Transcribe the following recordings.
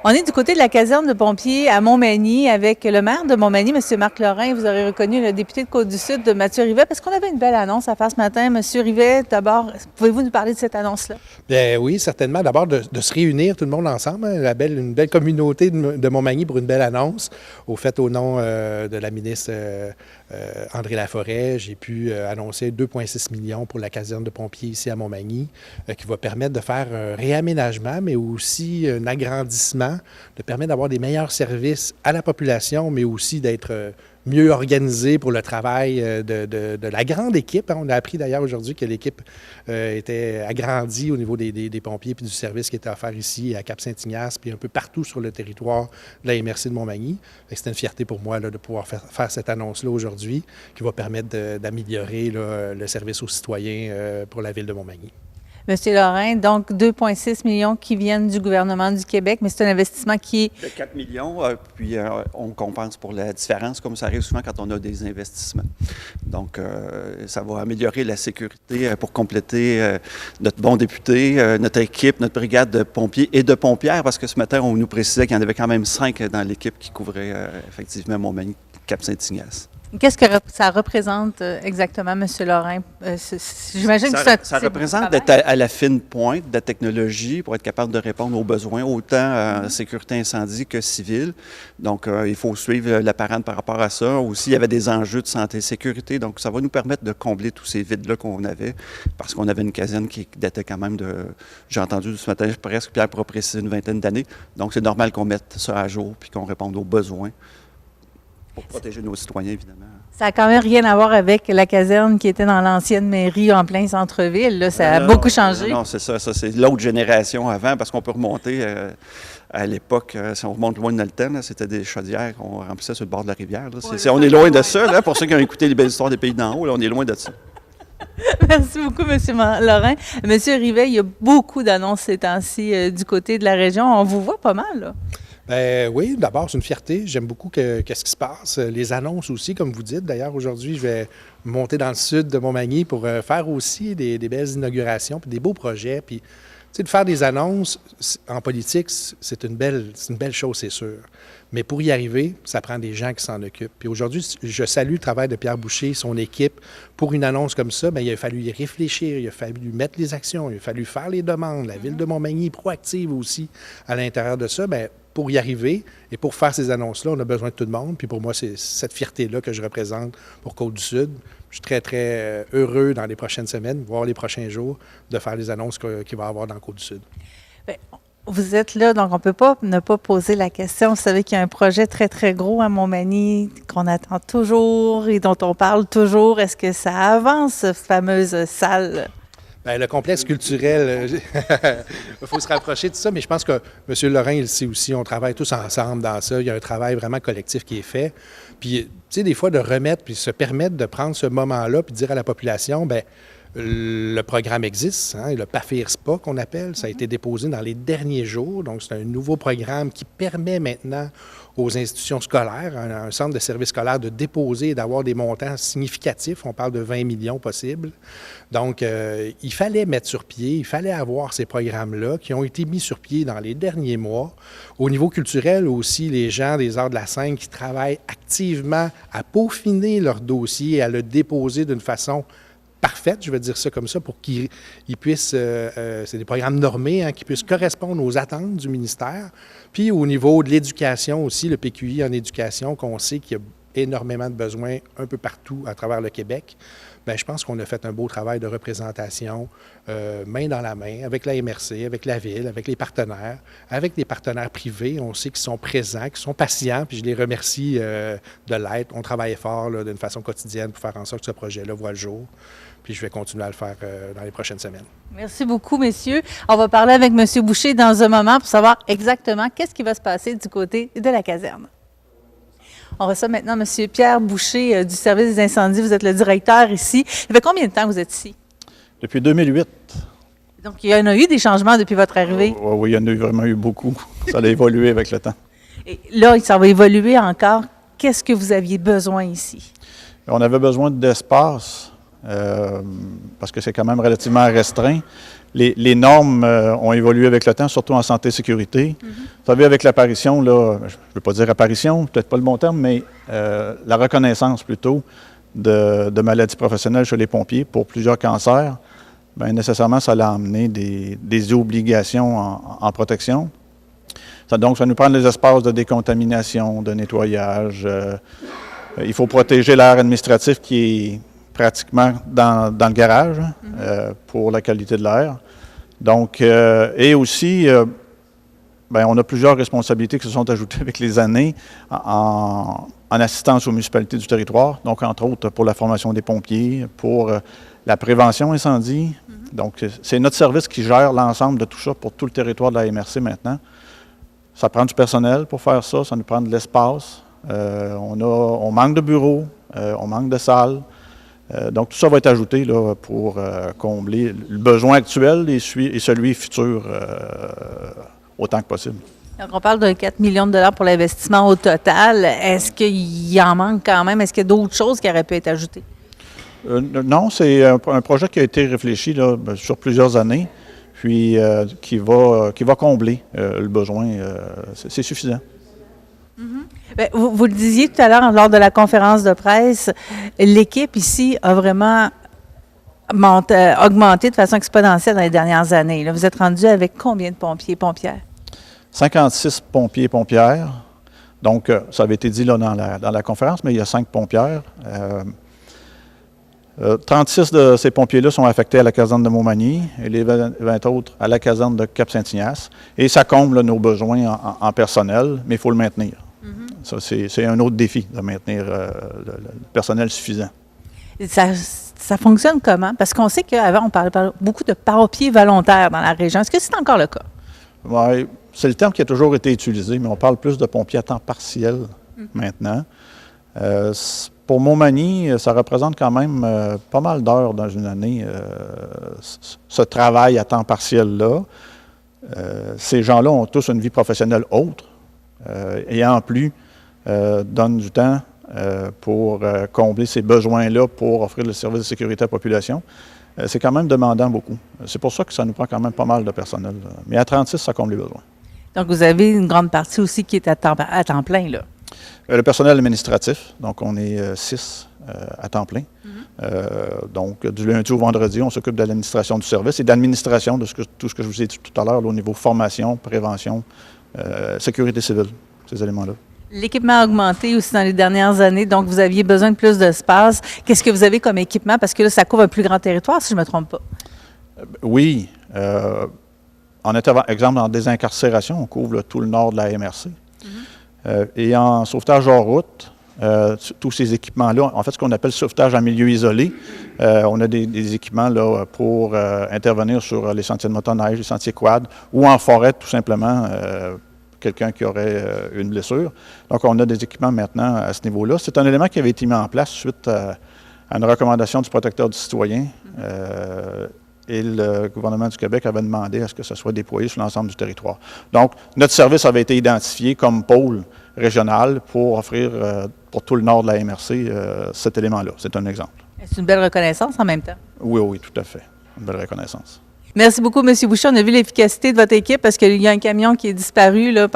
On est du côté de la caserne de pompiers à Montmagny avec le maire de Montmagny, M. Marc Lorrain. Vous aurez reconnu le député de Côte-du-Sud, de Mathieu Rivet, parce qu'on avait une belle annonce à faire ce matin. M. Rivet, d'abord, pouvez-vous nous parler de cette annonce-là? Bien oui, certainement. D'abord, de se réunir tout le monde ensemble, hein, une belle communauté de Montmagny pour une belle annonce. Au fait, au nom de la ministre André Laforêt, j'ai pu annoncer 2,6 millions pour la caserne de pompiers ici à Montmagny, qui va permettre de faire un réaménagement, mais aussi un agrandissement, de permettre d'avoir des meilleurs services à la population, mais aussi d'être mieux organisé pour le travail de la grande équipe. On a appris d'ailleurs aujourd'hui que l'équipe était agrandie au niveau des pompiers puis du service qui était offert ici à Cap-Saint-Ignace puis un peu partout sur le territoire de la MRC de Montmagny. C'était une fierté pour moi là, de pouvoir faire cette annonce-là aujourd'hui qui va permettre d'améliorer le service aux citoyens pour la ville de Montmagny. Monsieur Lorrain, donc 2,6 millions qui viennent du gouvernement du Québec, mais c'est un investissement qui est... De 4 millions, puis on compense pour la différence, comme ça arrive souvent quand on a des investissements. Donc, ça va améliorer la sécurité pour compléter notre bon député, notre équipe, notre brigade de pompiers et de pompières, parce que ce matin, on nous précisait qu'il y en avait quand même 5 dans l'équipe qui couvrait effectivement Montmagny, Cap-Saint-Ignace. Qu'est-ce que ça représente exactement, M. Lorrain? J'imagine que ça représente d'être à la fine pointe de la technologie pour être capable de répondre aux besoins, autant en sécurité incendie que civile. Donc, il faut suivre la parade par rapport à ça. Aussi, il y avait des enjeux de santé et sécurité. Donc, ça va nous permettre de combler tous ces vides-là qu'on avait, parce qu'on avait une caserne qui datait quand même de, j'ai entendu ce matin presque, Pierre pourra préciser, une vingtaine d'années. Donc, c'est normal qu'on mette ça à jour puis qu'on réponde aux besoins pour protéger nos citoyens, évidemment. Ça n'a quand même rien à voir avec la caserne qui était dans l'ancienne mairie en plein centre-ville. Là, ça a beaucoup changé. Non, c'est ça. Ça, c'est l'autre génération avant, parce qu'on peut remonter à l'époque, si on remonte loin dans le temps, c'était des chaudières qu'on remplissait sur le bord de la rivière. On est loin de ça. Là, pour ceux qui ont écouté les belles histoires des pays d'en haut, là, on est loin de ça. Merci beaucoup, M. Lorrain. M. Rivet, il y a beaucoup d'annonces ces temps-ci du côté de la région. On vous voit pas mal, là. Bien, oui, d'abord, c'est une fierté. J'aime beaucoup qu'est-ce qui se passe. Les annonces aussi, comme vous dites. D'ailleurs, aujourd'hui, je vais monter dans le sud de Montmagny pour faire aussi des belles inaugurations, puis des beaux projets. Puis, tu sais, de faire des annonces en politique, c'est une belle chose, c'est sûr. Mais pour y arriver, ça prend des gens qui s'en occupent. Puis aujourd'hui, je salue le travail de Pierre Boucher, son équipe. Pour une annonce comme ça, bien, il a fallu y réfléchir, il a fallu mettre les actions, il a fallu faire les demandes. La ville de Montmagny est proactive aussi à l'intérieur de ça. Bien, pour y arriver et pour faire ces annonces-là, on a besoin de tout le monde. Puis pour moi, c'est cette fierté-là que je représente pour Côte-du-Sud. Je suis très, très heureux dans les prochaines semaines, voire les prochains jours, de faire les annonces qu'il va y avoir dans Côte-du-Sud. Bien, vous êtes là, donc on ne peut pas ne pas poser la question. Vous savez qu'il y a un projet très, très gros à Montmagny qu'on attend toujours et dont on parle toujours. Est-ce que ça avance, cette fameuse salle? Bien, le complexe culturel, il faut se rapprocher de ça, mais je pense que M. Lorrain, il le sait aussi, on travaille tous ensemble dans ça. Il y a un travail vraiment collectif qui est fait. Puis, tu sais, des fois, de remettre, puis se permettre de prendre ce moment-là, puis de dire à la population, bien, le programme existe, hein, le PAFIR-SPA qu'on appelle, ça a été déposé dans les derniers jours. Donc, c'est un nouveau programme qui permet maintenant aux institutions scolaires, un centre de services scolaires, de déposer et d'avoir des montants significatifs. On parle de 20 millions possibles. Donc, il fallait mettre sur pied, il fallait avoir ces programmes-là qui ont été mis sur pied dans les derniers mois. Au niveau culturel aussi, les gens des arts de la scène qui travaillent activement à peaufiner leur dossier et à le déposer d'une façon parfaite, je vais dire ça comme ça, pour qu'ils puissent, c'est des programmes normés, hein, qui puissent correspondre aux attentes du ministère. Puis au niveau de l'éducation aussi, le PQI en éducation, qu'on sait qu'il y a énormément de besoins un peu partout à travers le Québec. Bien, je pense qu'on a fait un beau travail de représentation, main dans la main, avec la MRC, avec la Ville, avec les partenaires, avec des partenaires privés. On sait qu'ils sont présents, qu'ils sont patients, puis je les remercie de l'être. On travaille fort d'une façon quotidienne pour faire en sorte que ce projet-là voit le jour. Puis je vais continuer à le faire dans les prochaines semaines. Merci beaucoup, messieurs. On va parler avec M. Boucher dans un moment pour savoir exactement qu'est-ce qui va se passer du côté de la caserne. On reçoit maintenant M. Pierre Boucher du service des incendies. Vous êtes le directeur ici. Ça fait combien de temps que vous êtes ici? Depuis 2008. Donc, il y en a eu des changements depuis votre arrivée? Oui, il y en a vraiment eu beaucoup. Ça a évolué avec le temps. Et là, ça va évoluer encore. Qu'est-ce que vous aviez besoin ici? On avait besoin d'espace parce que c'est quand même relativement restreint. Les normes ont évolué avec le temps, surtout en santé et sécurité. Vous savez, avec l'apparition, là, je ne veux pas dire apparition, peut-être pas le bon terme, mais la reconnaissance plutôt de maladies professionnelles chez les pompiers pour plusieurs cancers, bien, nécessairement, ça a amené des obligations en protection. Donc, ça nous prend des espaces de décontamination, de nettoyage. Il faut protéger l'air administratif qui est pratiquement dans le garage pour la qualité de l'air. Donc, et aussi, bien, on a plusieurs responsabilités qui se sont ajoutées avec les années en assistance aux municipalités du territoire. Donc, entre autres, pour la formation des pompiers, pour la prévention incendie. Donc, c'est notre service qui gère l'ensemble de tout ça pour tout le territoire de la MRC maintenant. Ça prend du personnel pour faire ça, ça nous prend de l'espace. On manque de bureaux, on manque de salles. Donc, tout ça va être ajouté là, pour combler le besoin actuel et celui futur autant que possible. Donc, on parle de 4 millions de dollars pour l'investissement au total. Est-ce qu'il en manque quand même? Est-ce qu'il y a d'autres choses qui auraient pu être ajoutées? Non, c'est un projet qui a été réfléchi là, sur plusieurs années, puis qui va combler le besoin. C'est suffisant. Bien, vous le disiez tout à l'heure lors de la conférence de presse, l'équipe ici a vraiment augmenté de façon exponentielle dans les dernières années. Là, vous êtes rendu avec combien de pompiers et pompières? 56 pompiers et pompières. Donc, ça avait été dit là, dans la conférence, mais il y a 5 pompières. 36 de ces pompiers-là sont affectés à la caserne de Montmagny et les 20 autres à la caserne de Cap-Saint-Ignace. Et ça comble là, nos besoins en personnel, mais il faut le maintenir. Ça, c'est un autre défi de maintenir le personnel suffisant. Ça fonctionne comment? Parce qu'on sait qu'avant, on parlait beaucoup de pompiers volontaires dans la région. Est-ce que c'est encore le cas? Oui, c'est le terme qui a toujours été utilisé, mais on parle plus de pompiers à temps partiel maintenant. Pour Montmagny, ça représente quand même pas mal d'heures dans une année, ce travail à temps partiel-là. Ces gens-là ont tous une vie professionnelle autre et en plus donnent du temps pour combler ces besoins-là pour offrir le service de sécurité à la population. C'est quand même demandant beaucoup. C'est pour ça que ça nous prend quand même pas mal de personnel. Mais à 36, ça comble les besoins. Donc, vous avez une grande partie aussi qui est à temps plein, là. Le personnel administratif, donc on est 6 à temps plein. Donc, du lundi au vendredi, on s'occupe de l'administration du service et d'administration de tout ce que je vous ai dit tout à l'heure, au niveau formation, prévention, sécurité civile, ces éléments-là. L'équipement a augmenté aussi dans les dernières années, donc vous aviez besoin de plus d'espace. Qu'est-ce que vous avez comme équipement? Parce que là, ça couvre un plus grand territoire, si je ne me trompe pas. Oui. Exemple, en désincarcération, on couvre tout le nord de la MRC. Et en sauvetage hors route, tous ces équipements-là, en fait, ce qu'on appelle sauvetage en milieu isolé, on a des équipements là, pour intervenir sur les sentiers de motoneige, les sentiers quad, ou en forêt, tout simplement, quelqu'un qui aurait une blessure. Donc, on a des équipements maintenant à ce niveau-là. C'est un élément qui avait été mis en place suite à une recommandation du protecteur du citoyen. Et le gouvernement du Québec avait demandé à ce que ça soit déployé sur l'ensemble du territoire. Donc, notre service avait été identifié comme pôle régional pour offrir pour tout le nord de la MRC cet élément-là. C'est un exemple. C'est une belle reconnaissance en même temps. Oui, tout à fait. Une belle reconnaissance. Merci beaucoup, M. Boucher. On a vu l'efficacité de votre équipe parce qu'il y a un camion qui est disparu là,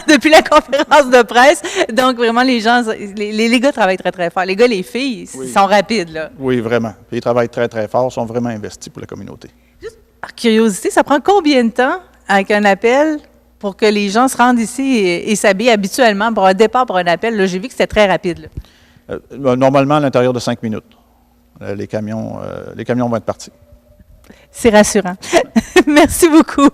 depuis la conférence de presse. Donc, vraiment, les gars travaillent très, très fort. Les gars, les filles, ils sont rapides. Là. Oui, vraiment. Ils travaillent très, très fort, sont vraiment investis pour la communauté. Juste par curiosité, ça prend combien de temps avec un appel pour que les gens se rendent ici et s'habillent habituellement pour un départ pour un appel? Là, j'ai vu que c'était très rapide. Là. Normalement, à l'intérieur de 5 minutes. Les camions vont être partis. C'est rassurant. Merci beaucoup.